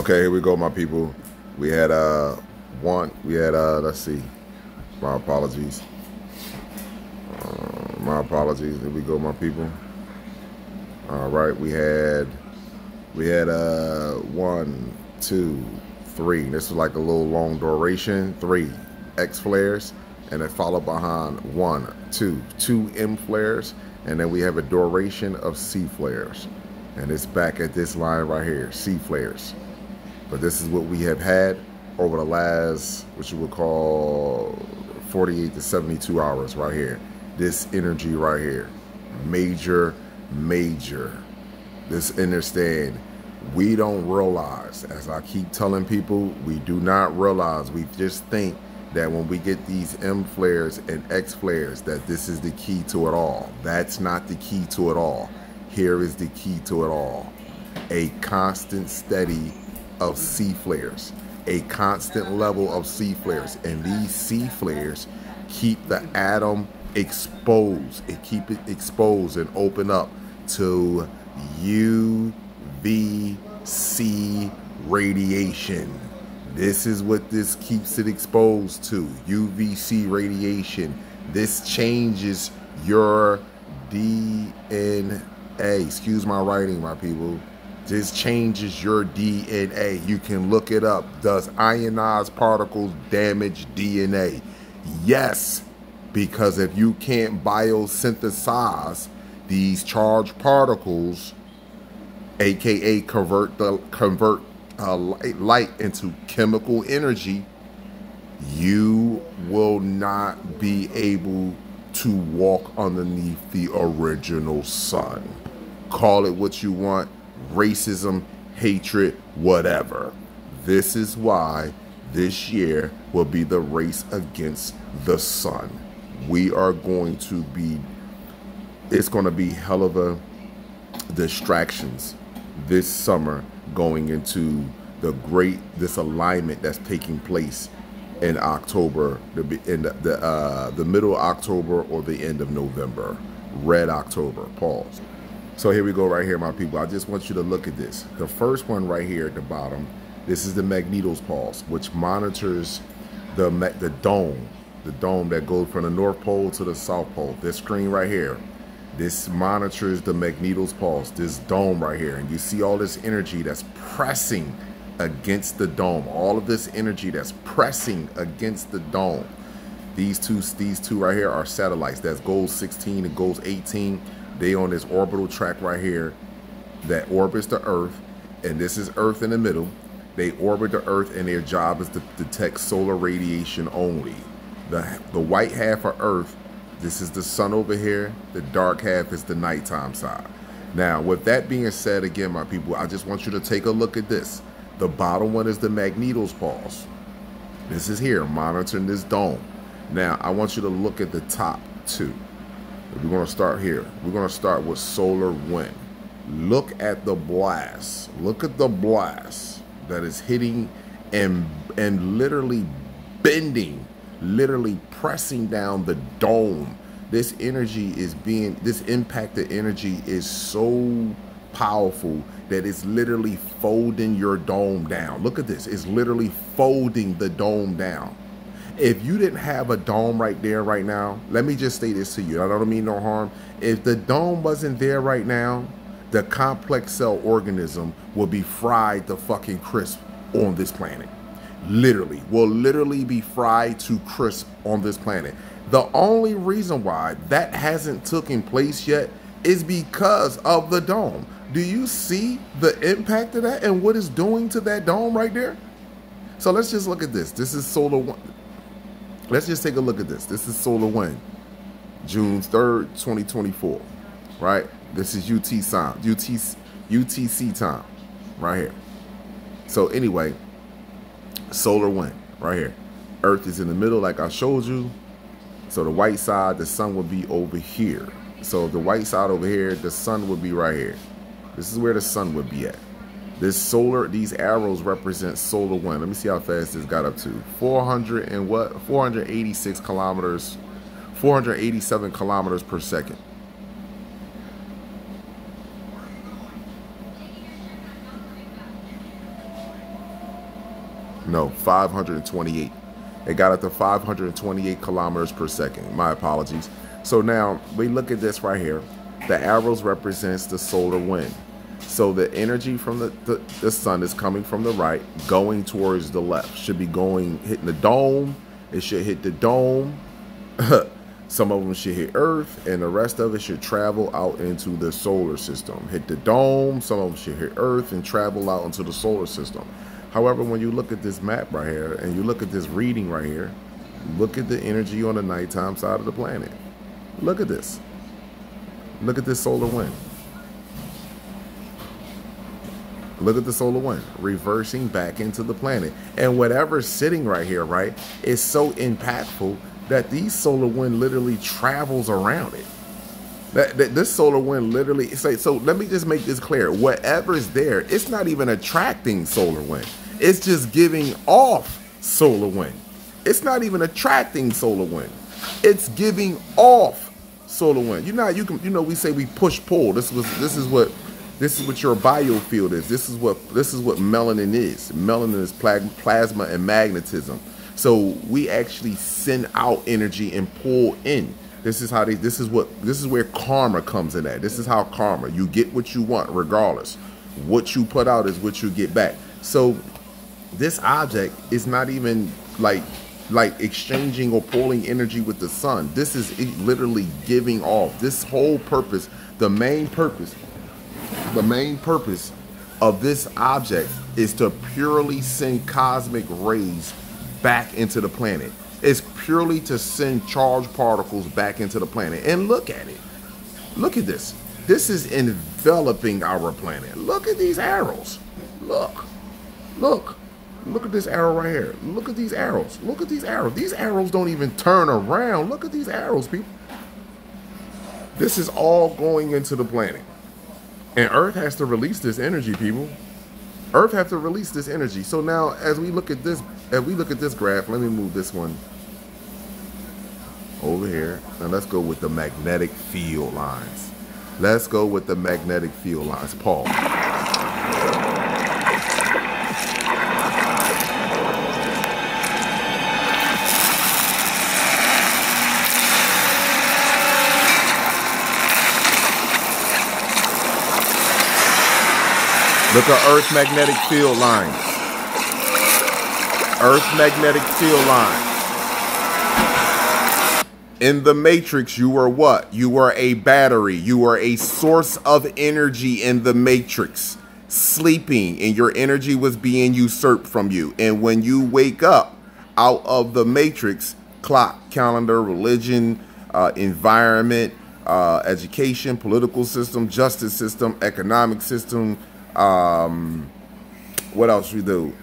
Okay, here we go, my people. We had let's see. My apologies. My apologies. Here we go, my people. All right, we had 1, 2, 3. This was like a little long duration. 3 X flares, and then followed behind 1, 2 M flares, and then we have a duration of C flares. And it's back at this line right here, C flares. But this is what we have had over the last, what you would call 48 to 72 hours right here. This energy right here, major. This understand, we don't realize, as I keep telling people, we do not realize, we just think that when we get these M flares and X flares that this is the key to it all. That's not the key to it all. Here is the key to it all. A constant steady of C flares, a constant level of C flares, and these C flares keep the atom exposed. It keep it exposed and open up to UVC radiation. This is what this keeps it exposed to, UVC radiation. This changes your DNA. Excuse my writing, my people. This changes your DNA. You can look it up. Does ionized particles damage DNA? Yes, because if you can't biosynthesize these charged particles, aka convert light into chemical energy, you will not be able to walk underneath the original sun. Call it what you want, racism, hatred, whatever. This is why this year will be the race against the sun. We are going to be, it's going to be hell of a distractions this summer going into this alignment that's taking place in October, in the middle of October or the end of November. Red October, pause. So here we go right here, my people. I just want you to look at this. The first one right here at the bottom, this is the Magneto's pulse, which monitors the dome that goes from the North Pole to the South Pole. This screen right here, this monitors the Magneto's pulse, this dome right here. And you see all this energy that's pressing against the dome. All of this energy that's pressing against the dome. These two right here are satellites. That's GOES 16 and GOES 18. They on this orbital track right here that orbits the Earth, and this is Earth in the middle. They orbit the Earth, and their job is to detect solar radiation only. The white half of Earth, this is the sun over here. The dark half is the nighttime side. Now, with that being said, again, my people, I just want you to take a look at this. The bottom one is the Magneto's pulse. This is here, monitoring this dome. Now, I want you to look at the top two. We're going to start here. We're going to start with solar wind. Look at the blast. Look at the blast that is hitting and literally bending, literally pressing down the dome. This energy is this impacted energy is so powerful that it's literally folding your dome down. Look at this. It's literally folding the dome down. If you didn't have a dome right there right now, let me just say this to you. I don't mean no harm. If the dome wasn't there right now, the complex cell organism will be fried to fucking crisp on this planet. Literally, will literally be fried to crisp on this planet. The only reason why that hasn't taken place yet is because of the dome. Do you see the impact of that and what it's doing to that dome right there? So let's just look at this. This is solar wind. Let's just take a look at this. This is solar wind, June 3rd, 2024, right? This is UTC time, right here. So anyway, solar wind, right here. Earth is in the middle, like I showed you. So the white side, the sun would be over here. So the white side over here, the sun would be right here. This is where the sun would be at. These arrows represent solar wind. Let me see how fast this got up to. 486 kilometers, 487 kilometers per second. No, 528. It got up to 528 kilometers per second. My apologies. So now we look at this right here. The arrows represents the solar wind. So the energy from the sun is coming from the right, going towards the left. Should be going, hitting the dome. It should hit the dome. Some of them should hit Earth, and the rest of it should travel out into the solar system. Hit the dome, some of them should hit Earth and travel out into the solar system. However, when you look at this map right here, and you look at this reading right here, look at the energy on the nighttime side of the planet. Look at this. Look at this solar wind. Look at the solar wind reversing back into the planet. And whatever's sitting right here, right, is so impactful that these solar wind literally travels around it. This solar wind literally, so let me just make this clear. Whatever's there, it's not even attracting solar wind. It's just giving off solar wind. It's not even attracting solar wind. It's giving off solar wind. You know, we say we push pull. This is what your biofield is. This is what melanin is. Melanin is plasma and magnetism. So we actually send out energy and pull in. This is where karma comes in at. This is how karma, you get what you want regardless. What you put out is what you get back. So this object is not even like exchanging or pulling energy with the sun. This is literally giving off. This whole purpose, the main purpose of this object is to purely send cosmic rays back into the planet. It's purely to send charged particles back into the planet. And look at it. Look at this. This is enveloping our planet. Look at these arrows. Look at this arrow right here. Look at these arrows. Look at these arrows. These arrows don't even turn around. Look at these arrows, people. This is all going into the planet. And Earth has to release this energy, people. Earth has to release this energy. So now, as we look at this graph, let me move this one over here. Now let's go with the magnetic field lines. Let's go with the magnetic field lines. Paul. Look at Earth magnetic field lines. Earth magnetic field lines. In the matrix, you are what? You are a battery. You are a source of energy in the matrix. Sleeping, and your energy was being usurped from you. And when you wake up out of the matrix, clock, calendar, religion, environment, education, political system, justice system, economic system, what else we do?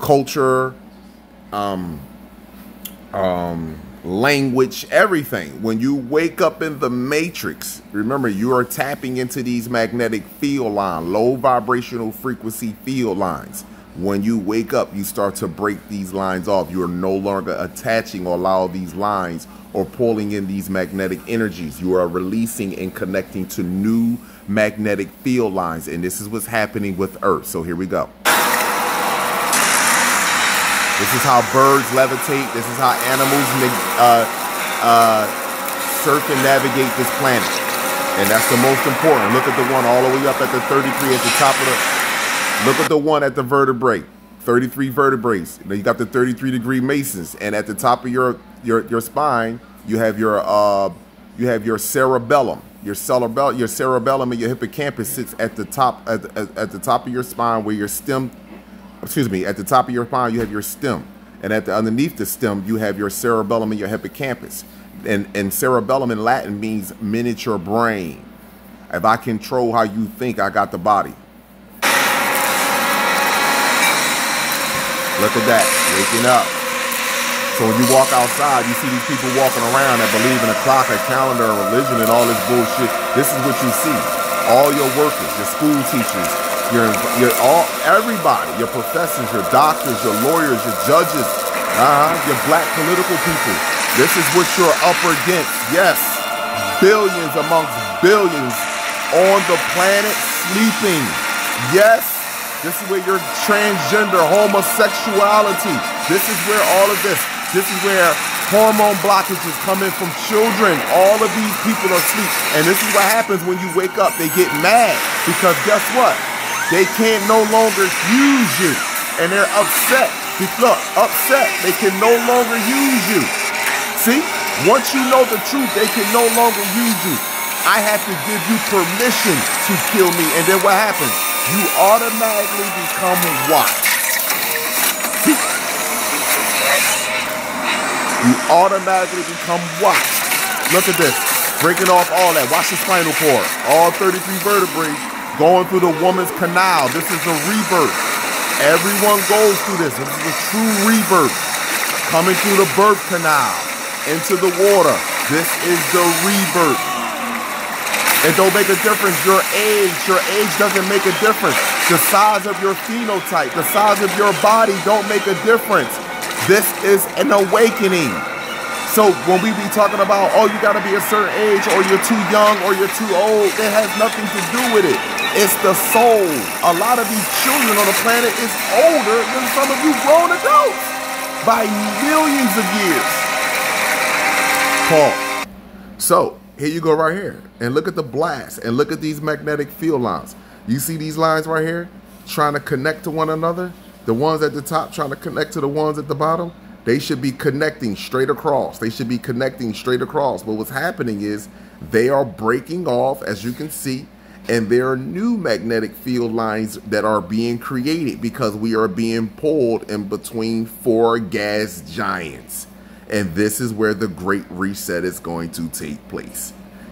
Culture, language, everything. When you wake up in the matrix, remember you are tapping into these magnetic field lines, low vibrational frequency field lines. When you wake up, you start to break these lines off. You are no longer attaching or allow these lines or pulling in these magnetic energies. You are releasing and connecting to new magnetic field lines, and this is what's happening with Earth. So here we go. This is how birds levitate. This is how animals surf and navigate this planet, and that's the most important. Look at the one all the way up at the 33 at the top of the. Look at the one at the vertebrae, 33 vertebrae. Now you got the 33-degree Masons, and at the top of your spine, you have your cerebellum. Your cerebellum and your hippocampus sits at the top at the top of your spine, where your stem. Excuse me. At the top of your spine, you have your stem, and underneath the stem, you have your cerebellum and your hippocampus. And cerebellum in Latin means miniature brain. If I control how you think, I got the body. Look at that, waking up. So when you walk outside, you see these people walking around that believe in a clock, a calendar, a religion, and all this bullshit. This is what you see. All your workers, your school teachers, everybody, your professors, your doctors, your lawyers, your judges, your black political people. This is what you're up against. Yes, billions amongst billions on the planet sleeping. Yes, This is where your transgender, homosexuality, this is where all of this is where hormone blockages come in from children. All of these people are asleep. And this is what happens when you wake up. They get mad because guess what? They can't no longer use you. And they're upset. Look, upset. They can no longer use you. See? Once you know the truth, they can no longer use you. I have to give you permission to kill me. And then what happens? You automatically become what? See? You automatically become what? Look at this. Breaking off all that. Watch the spinal cord. All 33 vertebrae going through the woman's canal. This is a rebirth. Everyone goes through this. This is a true rebirth. Coming through the birth canal into the water. This is the rebirth. It don't make a difference. Your age doesn't make a difference. The size of your phenotype, the size of your body don't make a difference. This is an awakening. So when we be talking about, oh, you got to be a certain age, or you're too young, or you're too old, it has nothing to do with it. It's the soul. A lot of these children on the planet is older than some of you grown adults by millions of years. Paul. So here you go right here. And look at the blast. And look at these magnetic field lines. You see these lines right here trying to connect to one another? The ones at the top trying to connect to the ones at the bottom, they should be connecting straight across. They should be connecting straight across. But what's happening is they are breaking off, as you can see, and there are new magnetic field lines that are being created because we are being pulled in between four gas giants. And this is where the Great Reset is going to take place.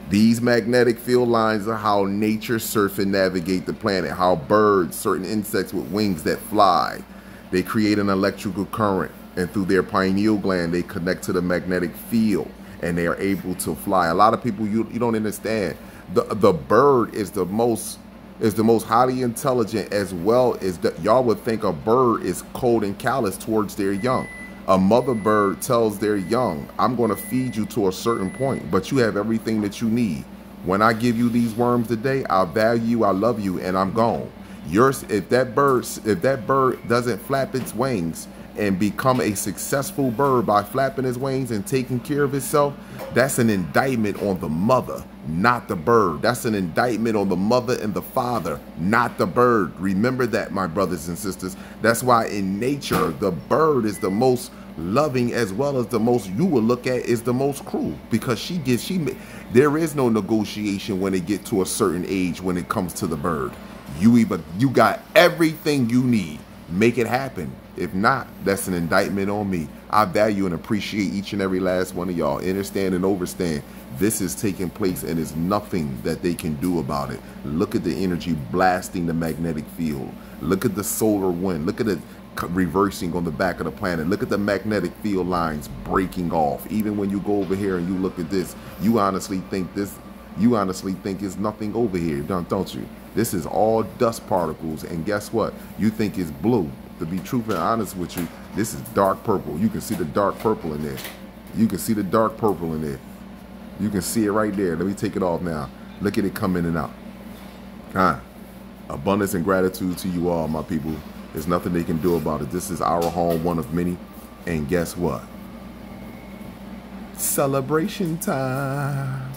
These magnetic field lines are how nature surf and navigate the planet, how birds, certain insects with wings that fly, they create an electrical current, and through their pineal gland, they connect to the magnetic field, and they are able to fly. A lot of people, you don't understand, the bird is the most highly intelligent, as well as y'all would think a bird is cold and callous towards their young. A mother bird tells their young, I'm going to feed you to a certain point, but you have everything that you need. When I give you these worms today, I value you, I love you, and I'm gone. If that bird doesn't flap its wings and become a successful bird by flapping his wings and taking care of itself, that's an indictment on the mother, not the bird. That's an indictment on the mother and the father, not the bird. Remember that, my brothers and sisters. That's why in nature, the bird is the most loving, as well as the most you will look at is the most cruel, because there is no negotiation when it get to a certain age when it comes to the bird. You got everything you need. Make it happen. If not, that's an indictment on me. I value and appreciate each and every last one of y'all. Understand and overstand. This is taking place and there's nothing that they can do about it. Look at the energy blasting the magnetic field. Look at the solar wind. Look at it reversing on the back of the planet. Look at the magnetic field lines breaking off. Even when you go over here and you look at this, you honestly think it's nothing over here, don't you? This is all dust particles, and guess what? You think it's blue. To be truthful and honest with you, this is dark purple. You can see the dark purple in there. You can see the dark purple in there. You can see it right there. Let me take it off now. Look at it come in and out. Abundance and gratitude to you all, my people. There's nothing they can do about it. This is our home, one of many. And guess what? Celebration time.